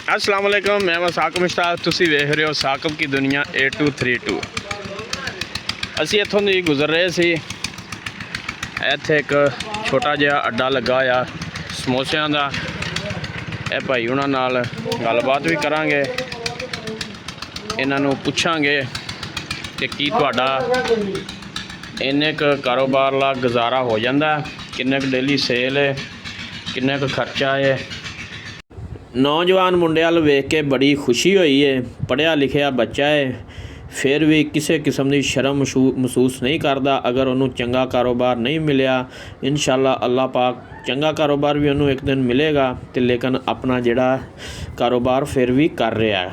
अस्सलाम वालेकुम, मैं साकब मुश्ताक, तुसी देख रहे हो साकब की दुनिया 8232। असी इत्थों दी गुजर रहे सी, इत्थे एक छोटा जिहा अड्डा लगा होया समोसियां दा। ए भाई उन्हां नाल गलबात भी करांगे, इन्हां नूं पुछांगे कि की तुहाडा इन्ने क कारोबार ला गुजारा हो जांदा, किन्ने क डेली सेल है, किन्ने क खर्चा है। नौजवान मुंडे वाल वेख के बड़ी खुशी हुई है। पढ़िया लिखिया बच्चा है, फिर भी किसी किस्म की शर्म महसूस नहीं करता अगर उन्होंने चंगा कारोबार नहीं मिलिया। इंशाअल्लाह अल्लाह पाक चंगा कारोबार भी उन्होंने एक दिन मिलेगा, तो लेकिन अपना जिहड़ा कारोबार फिर भी कर रहा है।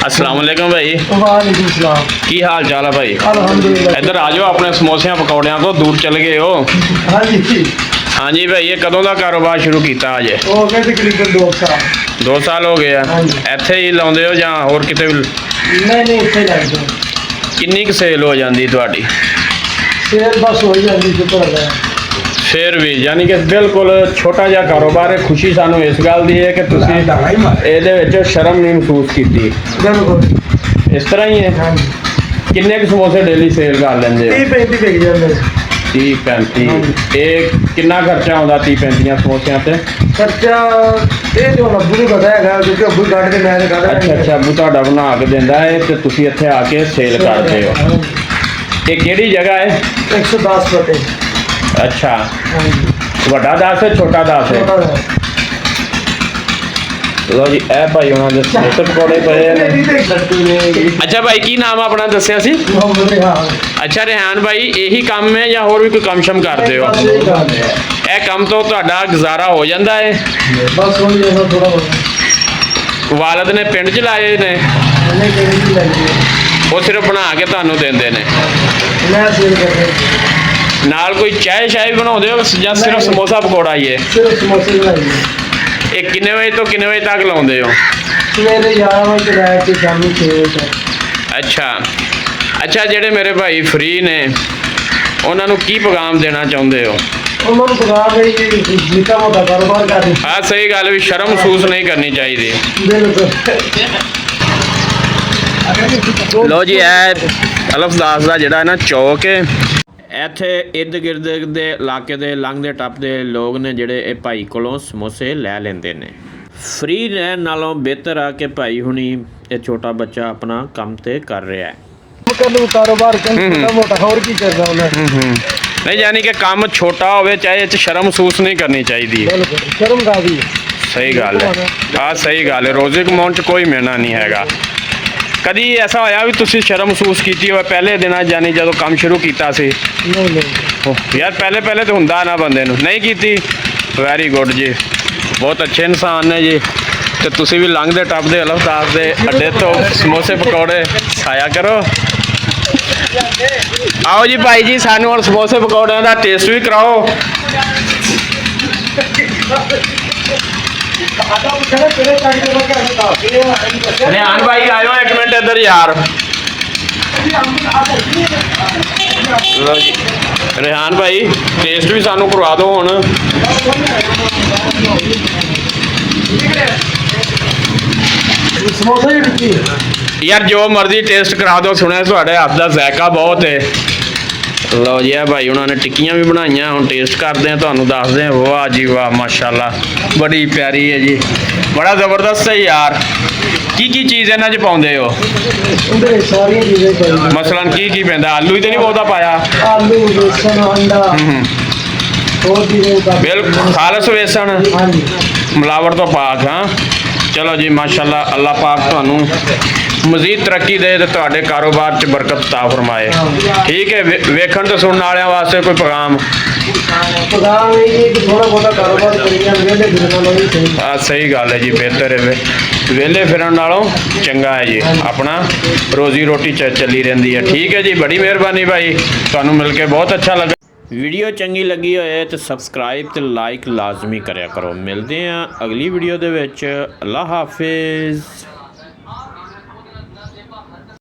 अस्सलाम वालेकुम भाई। वालेकुम सलाम। की हाल चाल है भाई? अल्हम्दुलिल्लाह। इधर आ जाओ, अपने समोसियां पकौड़ियां तो दूर चल गए हो। हाँ जी। हाँ जी भाई, ये कदों का कारोबार शुरू किया अजे? हो गए तकरीबन 2 साल। 2 साल हो गए। हाँ जी। इत्थे ही लाउंदे हो जां होर किते भी? नहीं इत्थे लगदे। किन्नी क सेल हो जाती तुहाडी? सेल बस हो ही जाती शुक्र है। फिर भी यानी कि बिल्कुल छोटा जिहा कारोबार है। खुशी सानू इस गल दी है कि तुसीं इहदे विच शर्म नहीं महसूस कीती। बिल्कुल इस तरह ही है। हाँ जी। किन्ने क समोसे डेली सेल कर लैंदे हो? 30-35 बिक जाते। 30-35। ये कितना खर्चा आउंदा 30-35 समोसियां ते? खर्चा ये तो अब्बू ਨੂੰ ਪਤਾ ਹੈਗਾ ਕਿਉਂਕਿ ਅੱਬੂ ਕੱਢ ਕੇ ਮੈਂ ਤੇ ਕੱਢ अच्छा अच्छा, अबू तुहाडा बना के दिंदा है ते तुसीं इत्थे आके सेल करदे हो। ये किहड़ी जगह है? 110 फटे। अच्छा, हाँ जी। वड्डा 10 है छोटा 10 है? छोटा है। लो जी, ए भाई उन्होंने समोसे पकौड़े पे ने। अच्छा भाई, की नाम अपना दस्या सी? अच्छा रेहान भाई, यही काम है या होर भी कोई काम शम करते हो? ए काम तो तुहाडा गुजारा हो जाता है? बस हो जाएगा थोड़ा बहुत। वालद ने पिंड च लाए ने? वो सिर्फ बना के तुहानू देंदे ने? मैं सेल करता। नाल कोई चाय शाय बनाउंदे हो या सिर्फ समोसा पकौड़ा ही है? सिर्फ समोसे बनाइए। ये किन्ने बजे तो किन्ने बजे तक लाउंदे हो? सवेरे 11 बजे से लैके शामी 6 बजे तक। अच्छा अच्छा, जेडे मेरे भाई फ्री ने उन्होंने की पैगाम देना चाहते हो? उन्होंने पका भाई निका मोटा कारोबार कर। हाँ सही गल, भी शर्म महसूस नहीं करनी चाहिए। बिल्कुल। लो जी, ए अलफदास का जोड़ा ना चौक है, ਇੱਥੇ इर्द गिर्द ਦੇ ਇਲਾਕੇ ਦੇ ਲੰਘਦੇ ਟੱਪਦੇ ਲੋਕ ਨੇ ਜਿਹੜੇ ਇਹ ਭਾਈ ਕੋਲੋਂ ਸਮੋਸੇ ਲੈ ਲੈਂਦੇ ਨੇ। ਫ੍ਰੀ ਰਹਿਣ ਨਾਲੋਂ ਬਿਹਤਰ ਆ ਕਿ ਭਾਈ ਹੁਣੀ ਇਹ ਛੋਟਾ ਬੱਚਾ ਆਪਣਾ ਕੰਮ ਤੇ ਕਰ ਰਿਹਾ ਹੈ। ਕਾਰੋਬਾਰ ਛੋਟਾ ਮੋਟਾ ਹੋਰ ਕੀ ਕਰਦਾ ਉਹਨਾਂ नहीं यानी कि काम छोटा होवे चाहे इस शर्म महसूस नहीं करनी चाहिए। शर्म कादी सही गल है। हाँ सही गल है, रोजे कमाउण च कोई मेहना नहीं हैगा। कभी ऐसा होया भी तुसी शर्म महसूस की हो पहले दिन यानी जो काम शुरू किया सी? यार पहले पहले तो हुंदा ना बंदे नूं, नहीं कीती? वैरी गुड जी, बहुत अच्छे इंसान ने जी। तो तुसी भी लंघदे टपदे अलफदास दे अड्डे तो समोसे पकौड़े खाया करो। आओ जी भाई जी, सानू हुण समोसे पकौड़ियां दा टेस्ट भी कराओ। रेहान भाई आयो एक मिनट इधर यार। लो जी रेहान भाई, टेस्ट भी सानू करवा दो हुण। यार जो मर्जी टेस्ट करा दो, सुने तुहाडे हत्थ दा जायका बहुत है। लो जी भाई उन्होंने टिक्कियां भी बनाइया, हुण टेस्ट करते हैं, तुहानू दसदे हैं। वाह जी वाह, माशाल्लाह बड़ी प्यारी है जी, बड़ा ज़बरदस्त है यार। की चीज़ इन्हां च पाउंदे हो? मसलन की पैंदा? आलू ही तो नहीं बहुता पाया? आलू बेसन अंडा बिल्कुल खालस बेसन, मिलावट तो पाक। हाँ चलो जी माशाल्लाह, अल्लाह पाक तुहानू मजीद तरक्की दे ते तुहाडे कारोबार च बरकत अता फरमाए। ठीक है, वेखण ते सुनने वालियां वास्ते कोई पैगाम? हाँ सही गल है जी, बेहतर है वेले फिरन नालों चंगा है जी, अपना रोजी रोटी चली रही है। ठीक है जी, बड़ी मेहरबानी भाई, तुहानू मिल के बहुत अच्छा लगा। वीडियो चंगी लगी होए तो सबसक्राइब तो लाइक लाजमी करया करो। मिलते हैं अगली वीडियो दे विच। अल्लाह हाफिज़।